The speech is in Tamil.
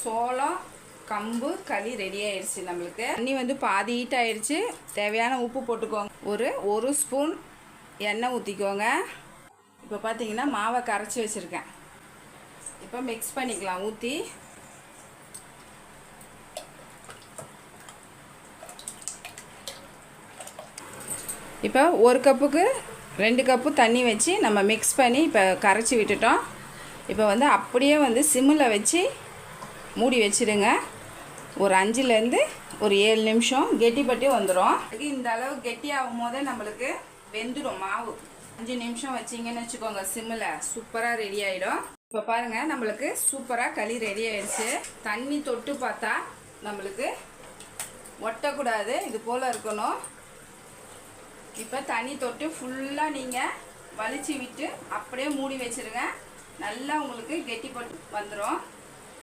சோளம் கம்பு களி ரெடி ஆயிடுச்சு. நம்மளுக்கு தண்ணி வந்து பாதி ஹீட் ஆயிடுச்சு. தேவையான உப்பு போட்டுக்கோங்க. ஒரு ஸ்பூன் எண்ணெய் ஊற்றிக்கோங்க. இப்போ பார்த்தீங்கன்னா மாவை கரைச்சி வச்சுருக்கேன். இப்போ மிக்ஸ் பண்ணிக்கலாம். ஊற்றி இப்போ ஒரு கப்புக்கு 2 கப்பு தண்ணி வச்சு நம்ம மிக்ஸ் பண்ணி இப்போ கரைச்சி விட்டுட்டோம். இப்போ வந்து அப்படியே வந்து சிம்மில் வச்சு மூடி வச்சுடுங்க. ஒரு 5லேருந்து ஒரு 7 நிமிஷம் கெட்டிப்பட்டு வந்துடும். இந்த அளவு கெட்டியாகும் போதே நம்மளுக்கு வெந்துடும் மாவு. 5 நிமிஷம் வச்சிங்கன்னு வச்சுக்கோங்க சிம்மில், சூப்பராக ரெடி ஆகிடும். இப்போ பாருங்கள், நம்மளுக்கு சூப்பராக களி ரெடி ஆகிடுச்சு. தண்ணி தொட்டு பார்த்தா நம்மளுக்கு ஒட்டக்கூடாது, இது போல் இருக்கணும். இப்போ தண்ணி தொட்டு ஃபுல்லாக நீங்கள் வலிச்சு விட்டு அப்படியே மூடி வச்சுருங்க. நல்லா உங்களுக்கு கெட்டிப்பட்டு வந்துடும்.